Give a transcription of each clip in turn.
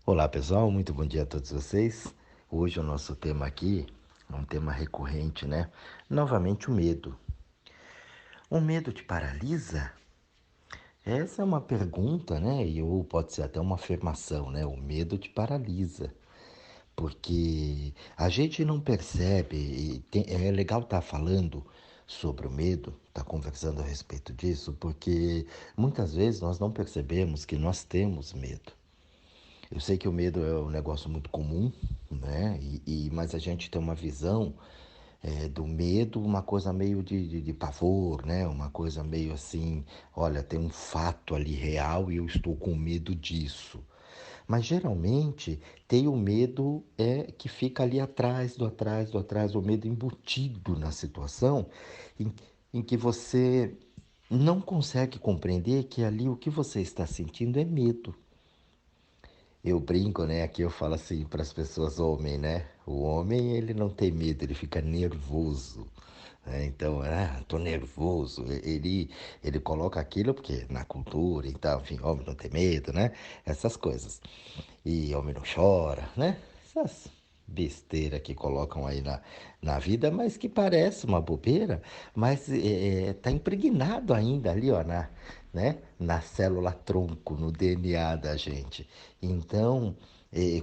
Olá pessoal, muito bom dia a todos vocês. Hoje o nosso tema aqui é um tema recorrente, né? Novamente o medo. O medo te paralisa? Essa é uma pergunta, né? Ou pode ser até uma afirmação, né? O medo te paralisa. Porque a gente não percebe, é legal estar falando sobre o medo, estar conversando a respeito disso, porque muitas vezes nós não percebemos que nós temos medo. Eu sei que o medo é um negócio muito comum, né? Mas a gente tem uma visão do medo, uma coisa meio de pavor, né? Uma coisa meio assim, olha, tem um fato ali real e eu estou com medo disso. Mas geralmente tem o medo que fica ali atrás, o medo embutido na situação em, em que você não consegue compreender que ali o que você está sentindo é medo. Eu brinco, né? Aqui eu falo assim para as pessoas, homem, né? O homem, ele não tem medo, ele fica nervoso. Né? Então, tô nervoso. Ele coloca aquilo porque na cultura e tal, enfim, homem não tem medo, né? Essas coisas. E homem não chora, né? Essas besteiras que colocam aí na vida, mas que parece uma bobeira, mas tá impregnado ainda ali, ó, na célula tronco, no DNA da gente. Então,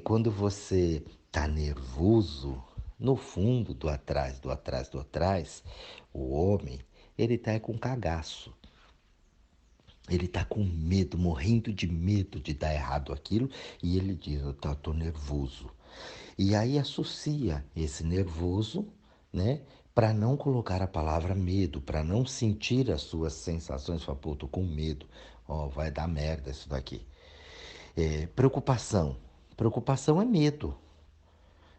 quando você tá nervoso, no fundo do atrás, o homem, ele tá com cagaço. Ele tá com medo, morrendo de medo de dar errado aquilo, e ele diz, tô nervoso. E aí associa esse nervoso, né, para não colocar a palavra medo, para não sentir as suas sensações, fala, pô, tô com medo, ó, vai dar merda isso daqui. Preocupação. Preocupação é medo.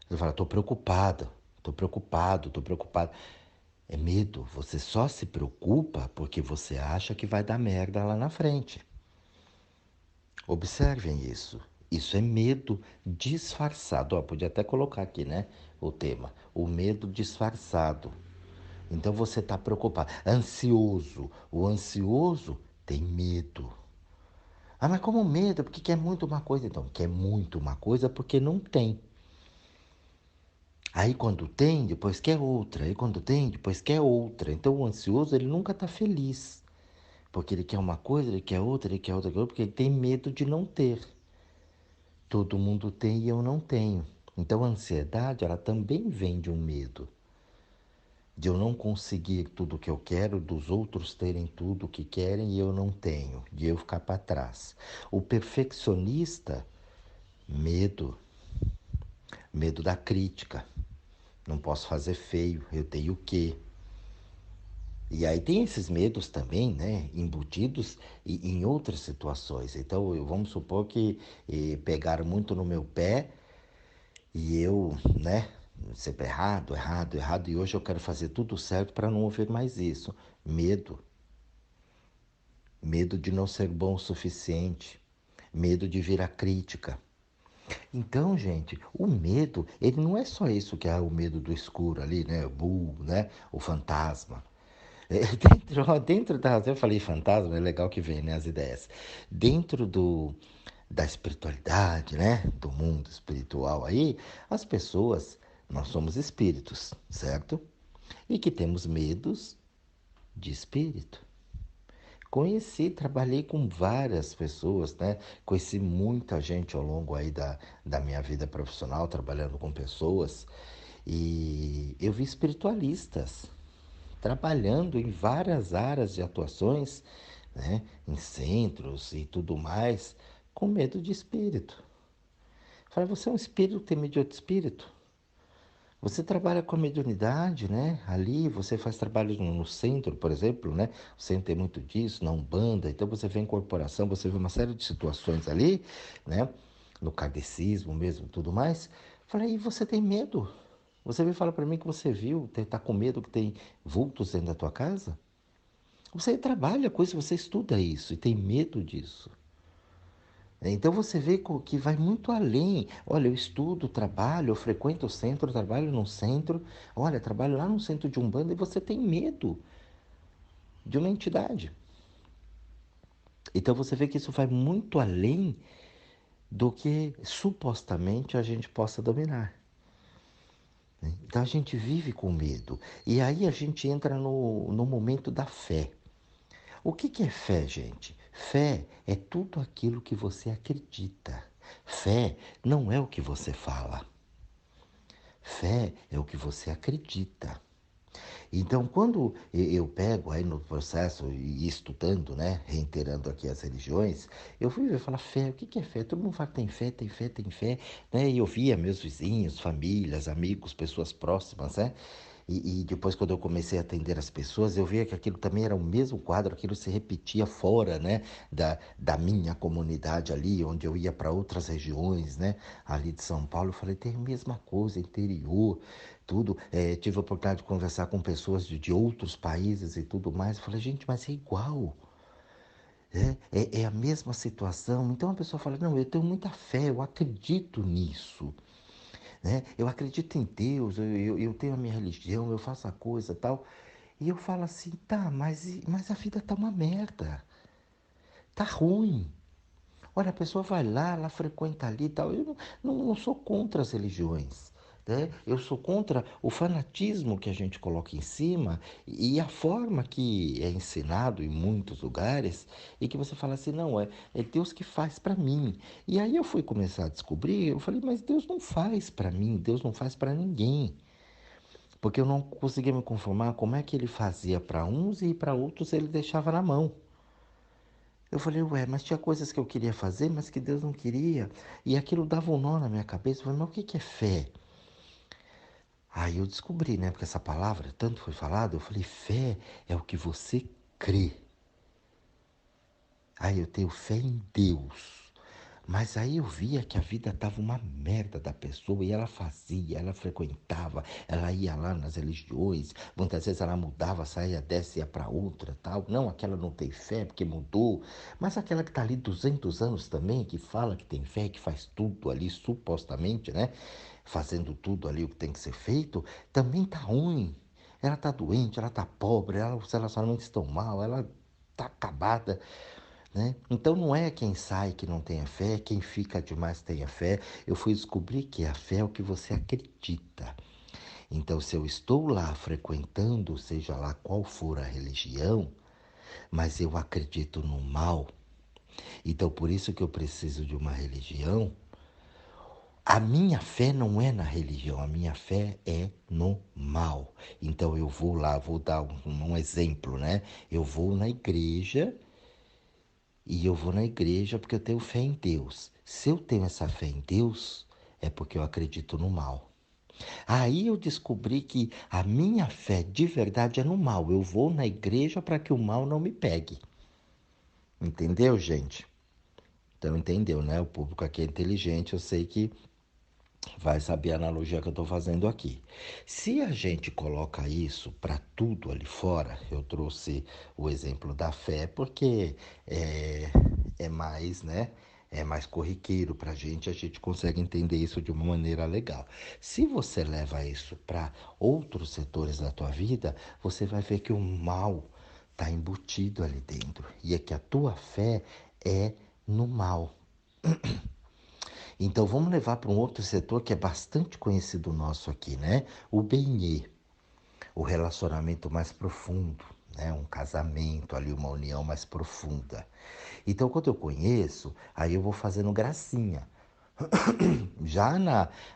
Você fala, tô preocupado, tô preocupado. É medo. Você só se preocupa porque você acha que vai dar merda lá na frente. Observem isso. Isso é medo disfarçado. Ó, podia até colocar aqui, né? O tema. O medo disfarçado. Então você está preocupado. Ansioso. O ansioso tem medo. Ah, mas como medo? Porque quer muito uma coisa. Então, quer muito uma coisa porque não tem. Aí quando tem, depois quer outra. Aí quando tem, depois quer outra. Então o ansioso, ele nunca está feliz. Porque ele quer uma coisa, ele quer outra, ele quer outra, porque ele tem medo de não ter. Todo mundo tem e eu não tenho. Então a ansiedade, ela também vem de um medo. De eu não conseguir tudo o que eu quero, dos outros terem tudo o que querem e eu não tenho. De eu ficar para trás. O perfeccionista, medo. Medo da crítica. Não posso fazer feio, eu tenho o quê? E aí tem esses medos também, né, embutidos em outras situações. Então, vamos supor que pegaram muito no meu pé e eu, né, sempre errado, errado, errado, e hoje eu quero fazer tudo certo para não ouvir mais isso. Medo, medo de não ser bom o suficiente, medo de vir a crítica. Então, gente, o medo, ele não é só isso que é o medo do escuro ali, né, o burro, né, o fantasma. Dentro da. Eu falei fantasma, é legal que vem, né? As ideias. Dentro da espiritualidade, né? Do mundo espiritual aí, as pessoas, nós somos espíritos, certo? E que temos medos de espírito. Conheci, trabalhei com várias pessoas, né? Conheci muita gente ao longo aí da minha vida profissional, trabalhando com pessoas. E eu vi espiritualistas trabalhando em várias áreas de atuações, né, em centros e tudo mais, com medo de espírito. Falei, você é um espírito que tem medo de outro espírito? Você trabalha com a mediunidade, né? Ali você faz trabalho no centro, por exemplo, né? O centro tem muito disso, na Umbanda, então você vê incorporação, você vê uma série de situações ali, né? No kardecismo mesmo, tudo mais. Falei, e você tem medo? Você veio falar para mim que você viu, tá com medo que tem vultos dentro da tua casa? Você trabalha com isso, você estuda isso e tem medo disso. Então você vê que vai muito além. Olha, eu estudo, trabalho, eu frequento o centro, trabalho no centro. Olha, trabalho lá no centro de Umbanda e você tem medo de uma entidade. Então você vê que isso vai muito além do que supostamente a gente possa dominar. Então a gente vive com medo. E aí a gente entra no momento da fé. O que é fé, gente? Fé é tudo aquilo que você acredita. Fé não é o que você fala. Fé é o que você acredita. Então, quando eu pego aí no processo e estudando, né, reiterando aqui as religiões, eu fui ver, falar fé, o que é fé? Todo mundo fala que tem fé, tem fé, tem fé, né? E eu via meus vizinhos, famílias, amigos, pessoas próximas, né? E depois, quando eu comecei a atender as pessoas, eu via que aquilo também era o mesmo quadro, aquilo se repetia fora, né, da minha comunidade ali, onde eu ia para outras regiões, né, ali de São Paulo. Eu falei, tem a mesma coisa, interior, tudo. Tive a oportunidade de conversar com pessoas de outros países e tudo mais. Eu falei, gente, mas é igual. É a mesma situação. Então a pessoa fala, não, eu tenho muita fé, eu acredito nisso. Né? Eu acredito em Deus, eu tenho a minha religião, eu faço a coisa e tal. E eu falo assim, tá, mas a vida tá uma merda. Tá ruim. Olha, a pessoa vai lá, ela frequenta ali e tal. Eu não sou contra as religiões. Né? Eu sou contra o fanatismo que a gente coloca em cima e a forma que é ensinado em muitos lugares e que você fala assim, não, é Deus que faz para mim. E aí eu fui começar a descobrir, eu falei, mas Deus não faz para mim, Deus não faz para ninguém. Porque eu não conseguia me conformar como é que ele fazia para uns e para outros ele deixava na mão. Eu falei, ué, mas tinha coisas que eu queria fazer, mas que Deus não queria. E aquilo dava um nó na minha cabeça. Eu falei, mas o que é fé? Aí eu descobri, né? Porque essa palavra tanto foi falada. Eu falei, fé é o que você crê. Aí eu tenho fé em Deus. Mas aí eu via que a vida tava uma merda da pessoa e ela fazia, ela frequentava, ela ia lá nas religiões, muitas vezes ela mudava, saía dessa e ia para outra, tal. Não, aquela não tem fé porque mudou, mas aquela que tá ali 200 anos também, que fala que tem fé, que faz tudo ali supostamente, né? Fazendo tudo ali o que tem que ser feito, também tá ruim. Ela tá doente, ela tá pobre, os relacionamentos estão mal, ela tá acabada. Né? Então não é quem sai que não tenha fé, é quem fica demais tenha fé. Eu fui descobrir que a fé é o que você acredita. Então, se eu estou lá frequentando, seja lá qual for a religião, mas eu acredito no mal, então por isso que eu preciso de uma religião. A minha fé não é na religião, a minha fé é no mal. Então eu vou lá, vou dar um exemplo, né? Eu vou na igreja. E eu vou na igreja porque eu tenho fé em Deus. Se eu tenho essa fé em Deus, é porque eu acredito no mal. Aí eu descobri que a minha fé de verdade é no mal. Eu vou na igreja para que o mal não me pegue. Entendeu, gente? Então entendeu, né? O público aqui é inteligente, eu sei que vai saber a analogia que eu estou fazendo aqui. Se a gente coloca isso para tudo ali fora, eu trouxe o exemplo da fé porque é, é mais, né? É mais corriqueiro para a gente consegue entender isso de uma maneira legal. Se você leva isso para outros setores da tua vida, você vai ver que o mal está embutido ali dentro e é que a tua fé é no mal. Então vamos levar para um outro setor que é bastante conhecido nosso aqui, né? O bem-estar, o relacionamento mais profundo, né? Um casamento ali, uma união mais profunda. Então quando eu conheço, aí eu vou fazendo gracinha. Já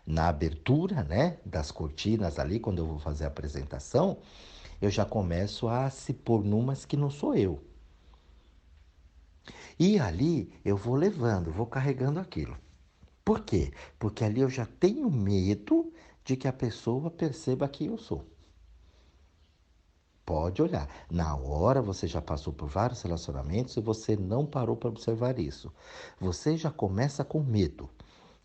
na abertura, né, das cortinas ali, quando eu vou fazer a apresentação, eu já começo a se pôr numas que não sou eu. E ali eu vou levando, vou carregando aquilo. Por quê? Porque ali eu já tenho medo de que a pessoa perceba quem eu sou. Pode olhar. Na hora você já passou por vários relacionamentos e você não parou para observar isso. Você já começa com medo.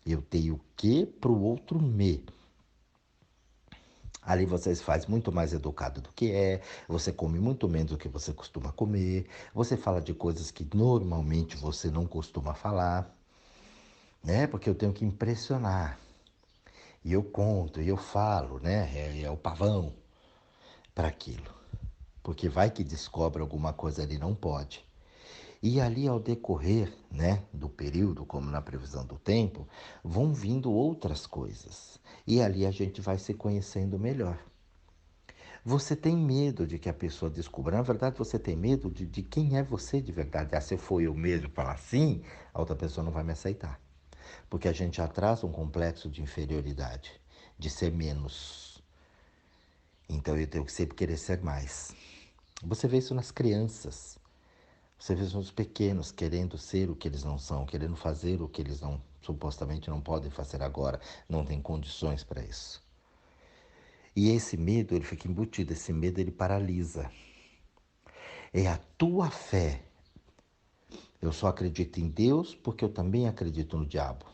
Eu tenho que para o outro me. Ali você faz muito mais educado do que é, você come muito menos do que você costuma comer, você fala de coisas que normalmente você não costuma falar, né? Porque eu tenho que impressionar. E eu conto, e eu falo, né? É o pavão para aquilo. Porque vai que descobre alguma coisa ali, não pode. E ali, ao decorrer, né, do período, como na previsão do tempo, vão vindo outras coisas. E ali a gente vai se conhecendo melhor. Você tem medo de que a pessoa descubra. Na verdade, você tem medo de quem é você de verdade. Ah, se for eu mesmo falar assim, a outra pessoa não vai me aceitar. Porque a gente já traz um complexo de inferioridade, de ser menos. Então eu tenho que sempre querer ser mais. Você vê isso nas crianças. Você vê os pequenos querendo ser o que eles não são, querendo fazer o que eles não supostamente não podem fazer agora, não têm condições para isso. E esse medo, ele fica embutido, esse medo ele paralisa. É a tua fé. Eu só acredito em Deus porque eu também acredito no diabo.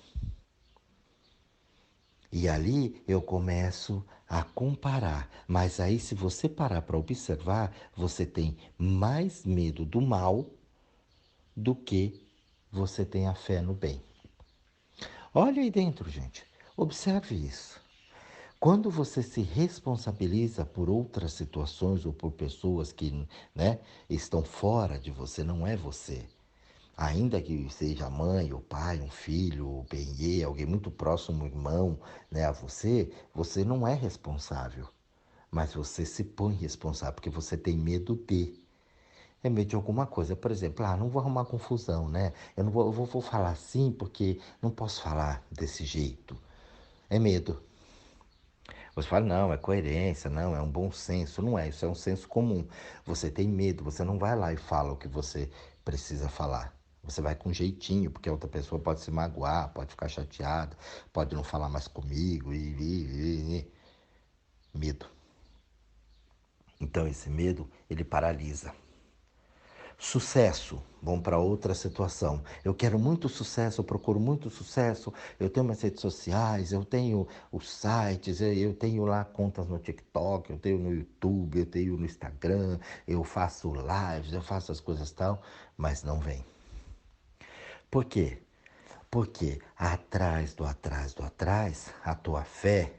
E ali eu começo a comparar. Mas aí, se você parar para observar, você tem mais medo do mal do que você tem a fé no bem. Olha aí dentro, gente. Observe isso. Quando você se responsabiliza por outras situações ou por pessoas que, né, estão fora de você, não é você. Ainda que seja a mãe, o pai, um filho, o benê, alguém muito próximo, um irmão, né, a você, você não é responsável. Mas você se põe responsável porque você tem medo de. É medo de alguma coisa. Por exemplo, não vou arrumar confusão, né? Eu não vou, vou falar assim porque não posso falar desse jeito. É medo. Você fala, não, é coerência, não, é um bom senso. Não é, isso é um senso comum. Você tem medo, você não vai lá e fala o que você precisa falar. Você vai com jeitinho, porque a outra pessoa pode se magoar, pode ficar chateada, pode não falar mais comigo e. Medo. Então esse medo, ele paralisa. Sucesso, vamos para outra situação. Eu quero muito sucesso, eu procuro muito sucesso. Eu tenho minhas redes sociais, eu tenho os sites, eu tenho lá contas no TikTok, eu tenho no YouTube, eu tenho no Instagram, eu faço lives, eu faço as coisas tal, mas não vem. Por quê? Porque atrás, a tua fé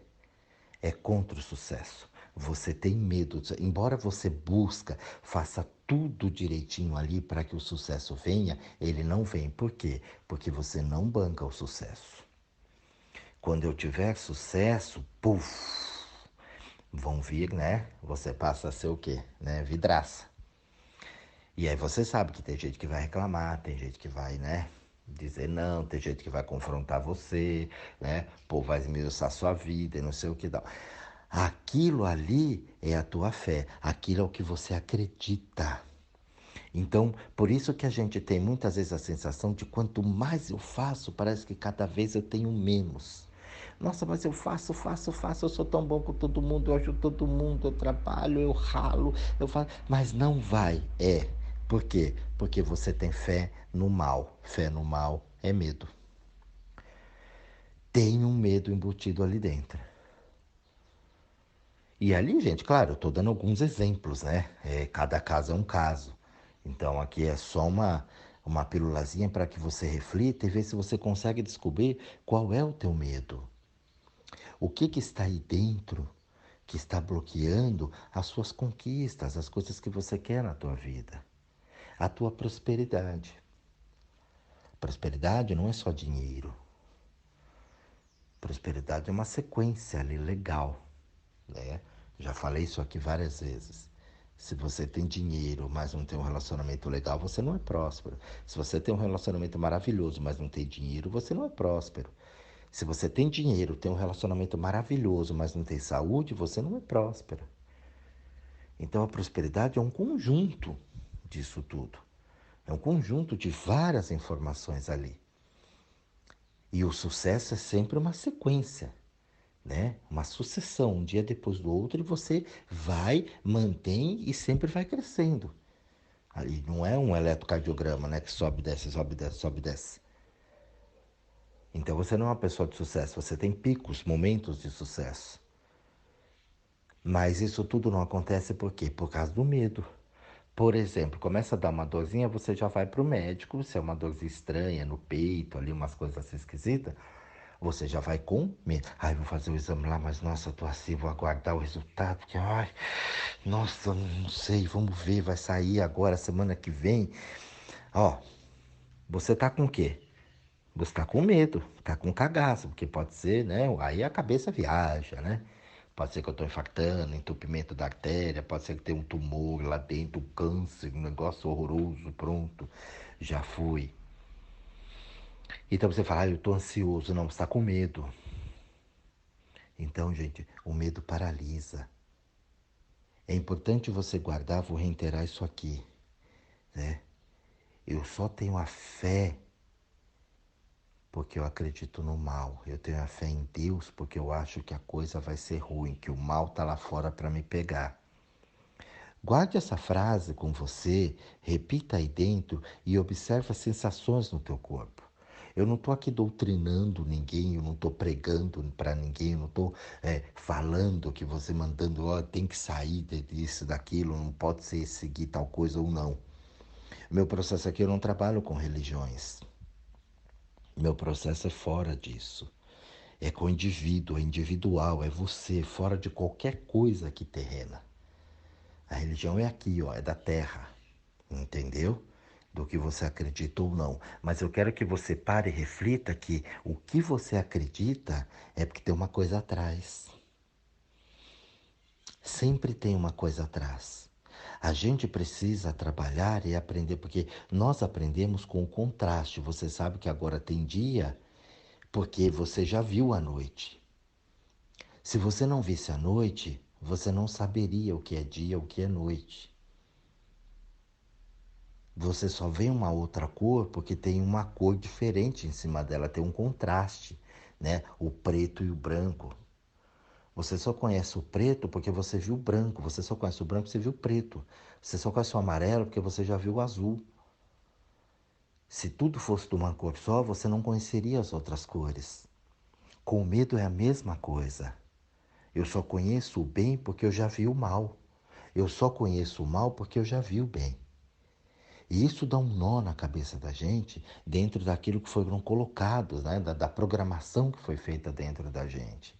é contra o sucesso. Você tem medo, embora você busca, faça tudo direitinho ali para que o sucesso venha, ele não vem. Por quê? Porque você não banca o sucesso. Quando eu tiver sucesso, puf, vão vir, né? Você passa a ser o quê? Né? Vidraça. E aí você sabe que tem gente que vai reclamar, tem gente que vai, né? Dizer não, tem gente que vai confrontar você, né? Pô, vai esmiuçar sua vida e não sei o que dá. Aquilo ali é a tua fé, aquilo é o que você acredita. Então, por isso que a gente tem muitas vezes a sensação de quanto mais eu faço, parece que cada vez eu tenho menos. Nossa, mas eu faço, eu sou tão bom com todo mundo, eu ajudo todo mundo, eu trabalho, eu ralo, eu faço, mas não vai, é. Por quê? Porque você tem fé no mal. Fé no mal é medo. Tem um medo embutido ali dentro. E ali, gente, claro, eu estou dando alguns exemplos, né? Cada caso é um caso. Então aqui é só uma pílulazinha para que você reflita e veja se você consegue descobrir qual é o teu medo. O que está aí dentro que está bloqueando as suas conquistas, as coisas que você quer na tua vida, a tua prosperidade. Prosperidade não é só dinheiro. Prosperidade é uma sequência ali legal, né? Já falei isso aqui várias vezes. Se você tem dinheiro, mas não tem um relacionamento legal, você não é próspero. Se você tem um relacionamento maravilhoso, mas não tem dinheiro, você não é próspero. Se você tem dinheiro, tem um relacionamento maravilhoso, mas não tem saúde, você não é próspero. Então a prosperidade é um conjunto disso tudo. É um conjunto de várias informações ali. E o sucesso é sempre uma sequência, né? Uma sucessão, um dia depois do outro, e você vai, mantém e sempre vai crescendo. Ali não é um eletrocardiograma, né? Que sobe, desce, sobe, desce, sobe, desce. Então você não é uma pessoa de sucesso, você tem picos, momentos de sucesso. Mas isso tudo não acontece por quê? Por causa do medo. Por exemplo, começa a dar uma dorzinha, você já vai para o médico, se é uma dorzinha estranha no peito, ali umas coisas assim esquisitas, você já vai com medo. Ai, vou fazer o exame lá, mas nossa, eu tô assim, vou aguardar o resultado, porque, ai, nossa, não sei, vamos ver, vai sair agora, semana que vem. Ó, você tá com o quê? Você tá com medo, tá com cagaço, porque pode ser, né? Aí a cabeça viaja, né? Pode ser que eu tô infartando, entupimento da artéria, pode ser que tenha um tumor lá dentro, um câncer, um negócio horroroso, pronto, já fui. Então você fala, eu tô ansioso, não, você tá com medo. Então, gente, o medo paralisa. É importante você guardar, vou reiterar isso aqui, né? Eu só tenho a fé porque eu acredito no mal. Eu tenho a fé em Deus porque eu acho que a coisa vai ser ruim, que o mal tá lá fora para me pegar. Guarde essa frase com você, repita aí dentro e observe as sensações no teu corpo. Eu não estou aqui doutrinando ninguém, eu não estou pregando para ninguém, eu não estou falando que você mandando, ó, tem que sair disso, daquilo, não pode ser seguir tal coisa ou não. Meu processo aqui, eu não trabalho com religiões. Meu processo é fora disso. É com o indivíduo, é individual, é você, fora de qualquer coisa aqui terrena. A religião é aqui, ó, é da terra, entendeu? Do que você acredita ou não. Mas eu quero que você pare e reflita que o que você acredita é porque tem uma coisa atrás. Sempre tem uma coisa atrás. A gente precisa trabalhar e aprender, porque nós aprendemos com o contraste. Você sabe que agora tem dia, porque você já viu a noite. Se você não visse a noite, você não saberia o que é dia, o que é noite. Você só vê uma outra cor porque tem uma cor diferente em cima dela, tem um contraste, né? O preto e o branco. Você só conhece o preto porque você viu o branco. Você só conhece o branco porque você viu o preto. Você só conhece o amarelo porque você já viu o azul. Se tudo fosse de uma cor só, você não conheceria as outras cores. Com o medo é a mesma coisa. Eu só conheço o bem porque eu já vi o mal. Eu só conheço o mal porque eu já vi o bem. E isso dá um nó na cabeça da gente dentro daquilo que foram colocados, né? Da programação que foi feita dentro da gente.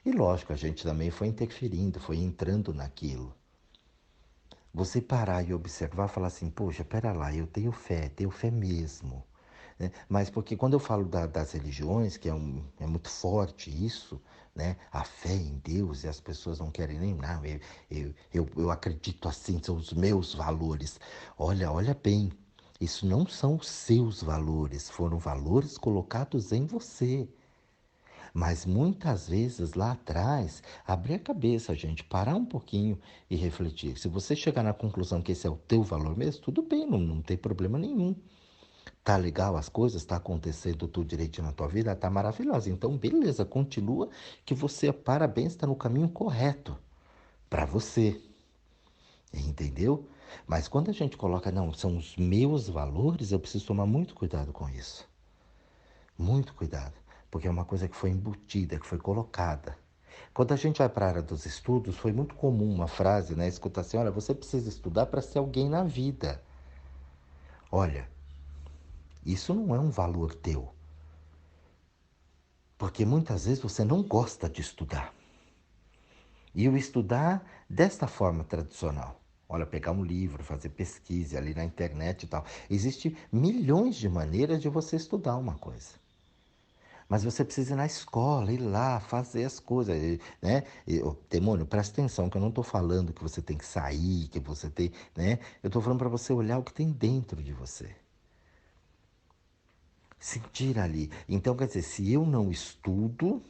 E lógico, a gente também foi interferindo, foi entrando naquilo. Você parar e observar, falar assim, poxa, pera lá, eu tenho fé mesmo. Né? Mas porque quando eu falo das religiões, que é muito forte isso, né? A fé em Deus, e as pessoas não querem nem, não, eu acredito assim, são os meus valores. Olha bem, isso não são os seus valores, foram valores colocados em você. Mas muitas vezes lá atrás, abrir a cabeça, gente, parar um pouquinho e refletir. Se você chegar na conclusão que esse é o teu valor mesmo, tudo bem, não tem problema nenhum. Tá legal as coisas, tá acontecendo tudo direitinho na tua vida, tá maravilhosa. Então, beleza, continua que você, parabéns, está no caminho correto para você, entendeu? Mas quando a gente coloca, não, são os meus valores, eu preciso tomar muito cuidado com isso. Muito cuidado, porque é uma coisa que foi embutida, que foi colocada. Quando a gente vai para a área dos estudos, foi muito comum uma frase, né? Escuta assim, olha, você precisa estudar para ser alguém na vida. Olha, isso não é um valor teu, porque muitas vezes você não gosta de estudar. E o estudar desta forma tradicional. Olha, pegar um livro, fazer pesquisa ali na internet e tal. Existem milhões de maneiras de você estudar uma coisa. Mas você precisa ir na escola, ir lá, fazer as coisas, né? Demônio, presta atenção, que eu não estou falando que você tem que sair, que você tem, né? Eu estou falando para você olhar o que tem dentro de você. Sentir ali. Então, quer dizer, se eu não estudo,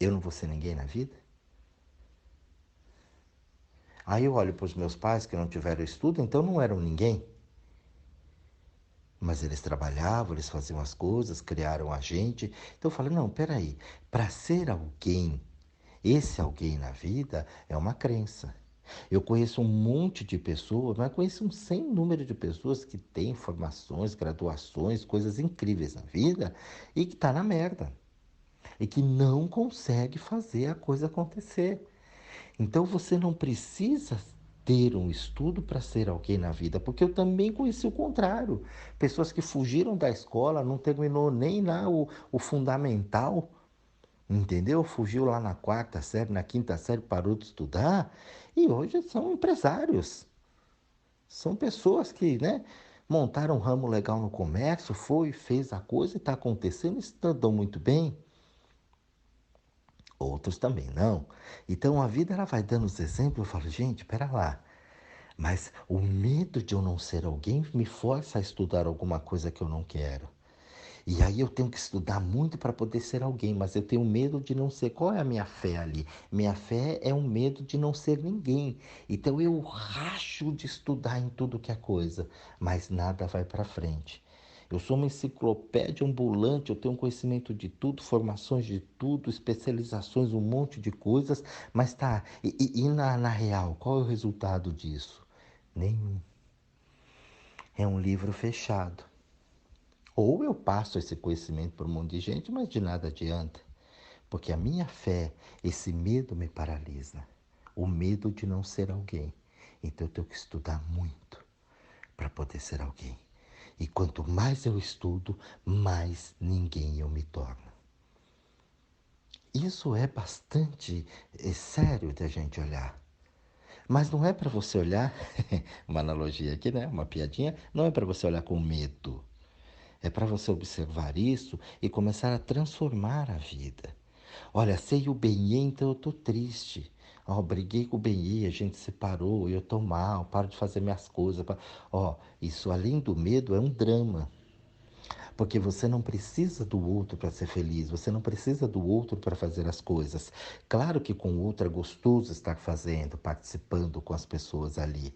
eu não vou ser ninguém na vida? Aí eu olho para os meus pais que não tiveram estudo, então não eram ninguém. Mas eles trabalhavam, eles faziam as coisas, criaram a gente. Então eu falei, não, peraí, para ser alguém, esse alguém na vida é uma crença. Eu conheço um monte de pessoas, mas conheço um sem número de pessoas que têm formações, graduações, coisas incríveis na vida e que tá na merda. E que não consegue fazer a coisa acontecer. Então você não precisa ter um estudo para ser alguém na vida, porque eu também conheci o contrário. Pessoas que fugiram da escola, não terminou nem lá o fundamental, entendeu? Fugiu lá na quarta série, na quinta série, parou de estudar e hoje são empresários. São pessoas que, né? montaram um ramo legal no comércio, fez a coisa e está acontecendo, estão muito bem. Outros também não. Então a vida ela vai dando os exemplos. Eu falo, gente, pera lá. Mas o medo de eu não ser alguém me força a estudar alguma coisa que eu não quero. E aí eu tenho que estudar muito para poder ser alguém, mas eu tenho medo de não ser. Qual é a minha fé ali? Minha fé é um medo de não ser ninguém. Então eu racho de estudar em tudo que é coisa, mas nada vai para frente. Eu sou uma enciclopédia ambulante, eu tenho conhecimento de tudo, formações de tudo, especializações, um monte de coisas, mas tá, e na real, qual é o resultado disso? Nenhum. É um livro fechado. Ou eu passo esse conhecimento para um monte de gente, mas de nada adianta. Porque a minha fé, esse medo me paralisa. O medo de não ser alguém. Então eu tenho que estudar muito para poder ser alguém. E quanto mais eu estudo, mais ninguém eu me torno. Isso é bastante sério de a gente olhar. Mas não é para você olhar, uma analogia aqui, né? Uma piadinha, não é para você olhar com medo. É para você observar isso e começar a transformar a vida. Olha, sei o Benê, então eu tô triste. Ó, briguei com o Benê, a gente separou, eu tô mal, paro de fazer minhas coisas. Ó, isso além do medo é um drama. Porque você não precisa do outro para ser feliz, você não precisa do outro para fazer as coisas. Claro que com o outro é gostoso estar fazendo, participando com as pessoas ali,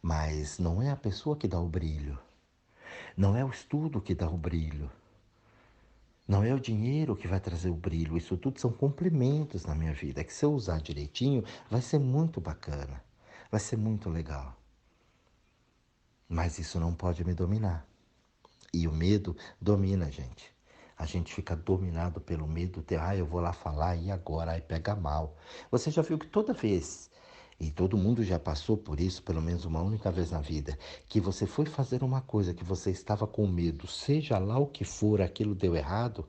mas não é a pessoa que dá o brilho, não é o estudo que dá o brilho. Não é o dinheiro que vai trazer o brilho, isso tudo são complementos na minha vida, que se eu usar direitinho, vai ser muito bacana, vai ser muito legal. Mas isso não pode me dominar. E o medo domina a gente. A gente fica dominado pelo medo de, eu vou lá falar e agora, aí pega mal. Você já viu que toda vez, e todo mundo já passou por isso, pelo menos uma única vez na vida, que você foi fazer uma coisa que você estava com medo, seja lá o que for, aquilo deu errado,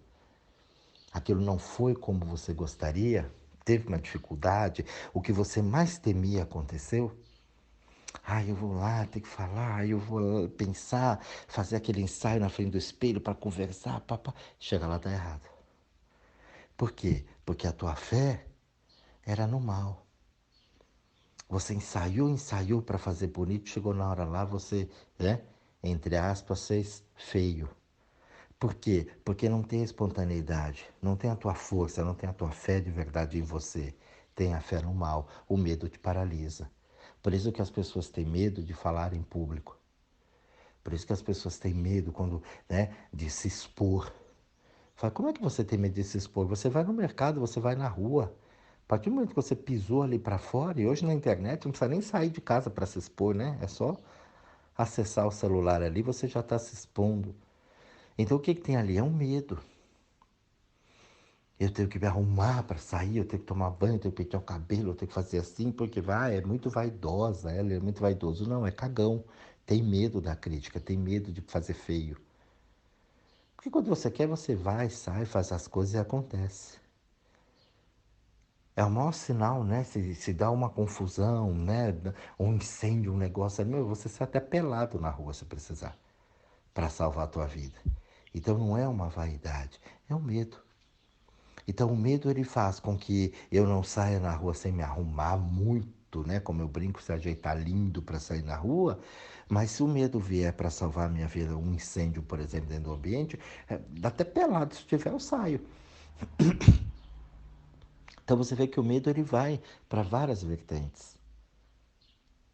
aquilo não foi como você gostaria, teve uma dificuldade, o que você mais temia aconteceu. Eu vou lá, tem que falar, eu vou pensar, fazer aquele ensaio na frente do espelho para conversar, papá. Chega lá, dá errado. Por quê? Porque a tua fé era no mal. Você ensaiou para fazer bonito, chegou na hora lá, você, entre aspas, fez feio. Por quê? Porque não tem espontaneidade, não tem a tua força, não tem a tua fé de verdade em você. Tem a fé no mal, o medo te paralisa. Por isso que as pessoas têm medo de falar em público. Por isso que as pessoas têm medo de se expor. Fala, como é que você tem medo de se expor? Você vai no mercado, você vai na rua. A partir do momento que você pisou ali para fora, e hoje na internet não precisa nem sair de casa para se expor, né? É só acessar o celular ali, você já está se expondo. Então o que tem ali? É um medo. Eu tenho que me arrumar para sair, eu tenho que tomar banho, eu tenho que pentear o cabelo, eu tenho que fazer assim, porque é muito vaidosa, ela é muito vaidoso. Não, é cagão. Tem medo da crítica, tem medo de fazer feio. Porque quando você quer, você vai, sai, faz as coisas e acontece. É o maior sinal, né? Se dá uma confusão, né? Um incêndio, um negócio, você sai até pelado na rua se precisar, para salvar a tua vida. Então não é uma vaidade, é um medo. Então o medo ele faz com que eu não saia na rua sem me arrumar muito, né? Como eu brinco, se ajeitar lindo para sair na rua. Mas se o medo vier para salvar a minha vida, um incêndio, por exemplo, dentro do ambiente, até pelado, se tiver, eu saio. Então você vê que o medo ele vai para várias vertentes.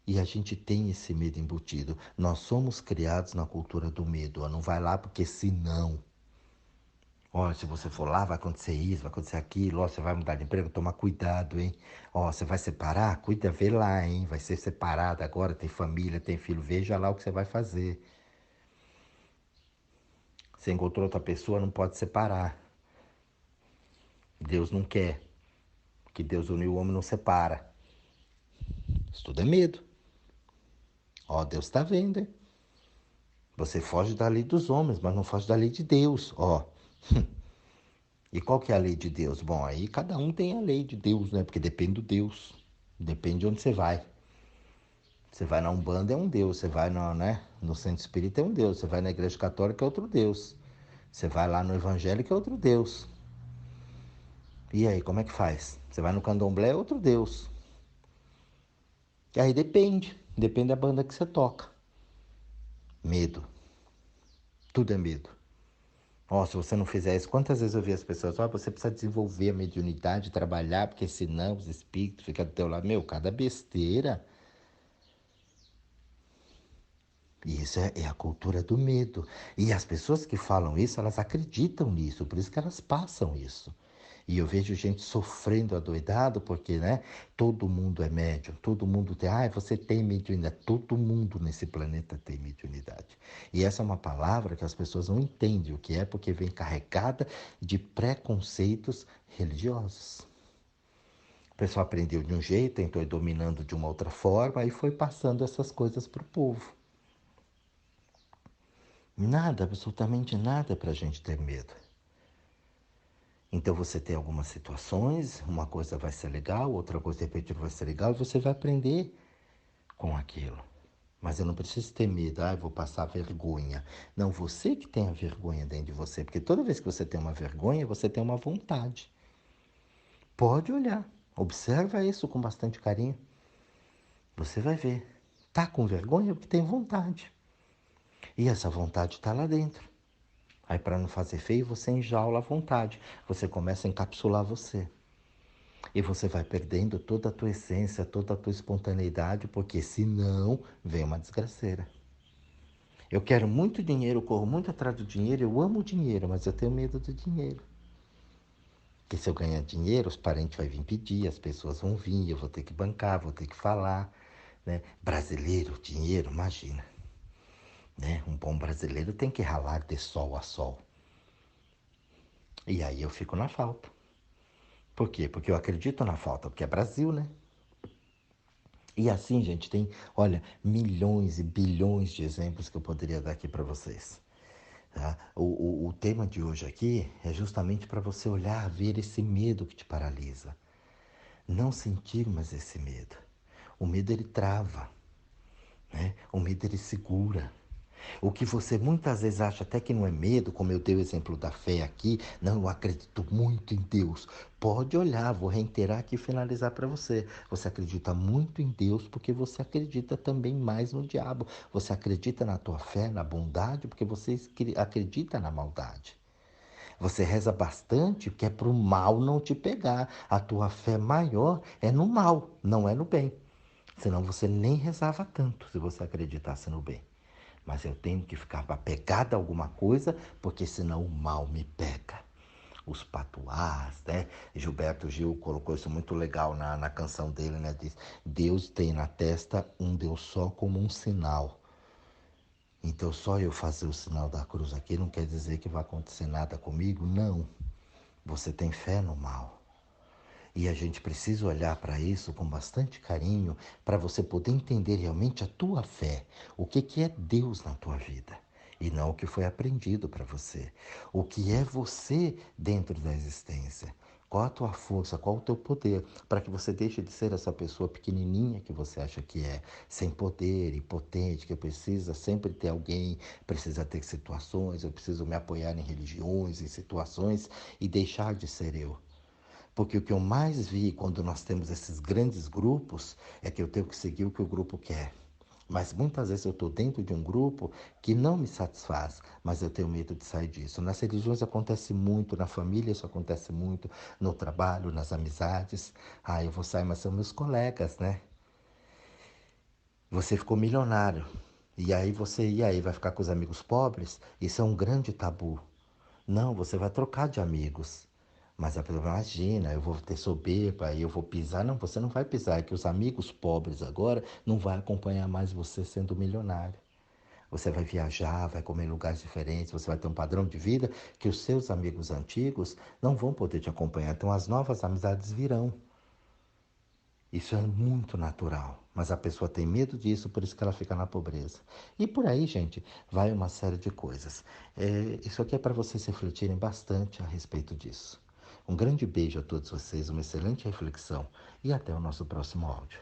E a gente tem esse medo embutido. Nós somos criados na cultura do medo. Não vai lá porque senão. Ó, se você for lá, vai acontecer isso, vai acontecer aquilo. Ó, você vai mudar de emprego, toma cuidado, hein? Ó, você vai separar? Cuida, vê lá, hein? Vai ser separado agora, tem família, tem filho. Veja lá o que você vai fazer. Você encontrou outra pessoa, não pode separar. Deus não quer. Que Deus uniu o homem não separa. Isso tudo é medo. Ó, Deus está vendo, hein? Você foge da lei dos homens, mas não foge da lei de Deus, ó. E qual que é a lei de Deus? Bom, aí cada um tem a lei de Deus, né? Porque depende do Deus. Depende de onde você vai. Você vai na Umbanda é um Deus, você vai no Centro Espírita é um Deus, você vai na Igreja Católica é outro Deus, você vai lá no Evangélico é outro Deus. E aí, como é que faz? Você vai no Candomblé é outro Deus. E aí depende da banda que você toca. Medo, tudo é medo. Ó, se você não fizer isso, quantas vezes eu vi as pessoas, ó, você precisa desenvolver a mediunidade, trabalhar, porque senão os espíritos ficam do teu lado. Meu, cada besteira. E isso é a cultura do medo. E as pessoas que falam isso, elas acreditam nisso, por isso que elas passam isso. E eu vejo gente sofrendo adoidado porque, né, todo mundo é médium, todo mundo tem, você tem mediunidade, todo mundo nesse planeta tem mediunidade. E essa é uma palavra que as pessoas não entendem o que é, porque vem carregada de preconceitos religiosos. O pessoal aprendeu de um jeito, tentou ir dominando de uma outra forma, e foi passando essas coisas para o povo. Nada, absolutamente nada para a gente ter medo. Então você tem algumas situações, uma coisa vai ser legal, outra coisa de repente não vai ser legal, e você vai aprender com aquilo. Mas eu não preciso ter medo, eu vou passar vergonha. Não, você que tem a vergonha dentro de você, porque toda vez que você tem uma vergonha, você tem uma vontade. Pode olhar, observa isso com bastante carinho. Você vai ver. Tá com vergonha porque tem vontade. E essa vontade está lá dentro. Aí, para não fazer feio, você enjaula a vontade. Você começa a encapsular você. E você vai perdendo toda a tua essência, toda a tua espontaneidade, porque senão vem uma desgraceira. Eu quero muito dinheiro, eu corro muito atrás do dinheiro, eu amo o dinheiro, mas eu tenho medo do dinheiro. Porque se eu ganhar dinheiro, os parentes vão vir pedir, as pessoas vão vir, eu vou ter que bancar, vou ter que falar. Né? Brasileiro, dinheiro, imagina. Né? Um bom brasileiro tem que ralar de sol a sol. E aí eu fico na falta. Por quê? Porque eu acredito na falta, porque é Brasil, né? E assim, gente, tem, olha, milhões e bilhões de exemplos que eu poderia dar aqui para vocês. Tá? O tema de hoje aqui é justamente para você olhar, ver esse medo que te paralisa. Não sentir mais esse medo. O medo, ele trava, né? O medo, ele segura. O que você muitas vezes acha até que não é medo, como eu dei o exemplo da fé aqui, não, eu acredito muito em Deus. Pode olhar, vou reiterar aqui e finalizar para você. Você acredita muito em Deus porque você acredita também mais no diabo. Você acredita na tua fé, na bondade, porque você acredita na maldade. Você reza bastante que é para o mal não te pegar. A tua fé maior é no mal, não é no bem. Senão você nem rezava tanto se você acreditasse no bem. Mas eu tenho que ficar apegado a alguma coisa, porque senão o mal me pega. Os patuás, né? Gilberto Gil colocou isso muito legal na canção dele, né? Diz, Deus tem na testa um Deus só como um sinal. Então só eu fazer o sinal da cruz aqui não quer dizer que vai acontecer nada comigo? Não. Você tem fé no mal. E a gente precisa olhar para isso com bastante carinho para você poder entender realmente a tua fé, o que é Deus na tua vida e não o que foi aprendido para você, o que é você dentro da existência. Qual a tua força, qual o teu poder, para que você deixe de ser essa pessoa pequenininha que você acha que é, sem poder, impotente, que precisa sempre ter alguém, precisa ter situações, eu preciso me apoiar em religiões, em situações e deixar de ser eu. Porque o que eu mais vi quando nós temos esses grandes grupos é que eu tenho que seguir o que o grupo quer. Mas muitas vezes eu estou dentro de um grupo que não me satisfaz, mas eu tenho medo de sair disso. Nas religiões acontece muito, na família isso acontece muito, no trabalho, nas amizades. Eu vou sair, mas são meus colegas, né? Você ficou milionário. E aí, vai ficar com os amigos pobres? Isso é um grande tabu. Não, você vai trocar de amigos. Mas a pessoa imagina, eu vou ter soberba e eu vou pisar. Não, você não vai pisar, é que os amigos pobres agora não vão acompanhar mais você sendo milionário. Você vai viajar, vai comer em lugares diferentes, você vai ter um padrão de vida que os seus amigos antigos não vão poder te acompanhar. Então as novas amizades virão. Isso é muito natural, mas a pessoa tem medo disso, por isso que ela fica na pobreza. E por aí, gente, vai uma série de coisas. Isso aqui é para vocês refletirem bastante a respeito disso. Um grande beijo a todos vocês, uma excelente reflexão e até o nosso próximo áudio.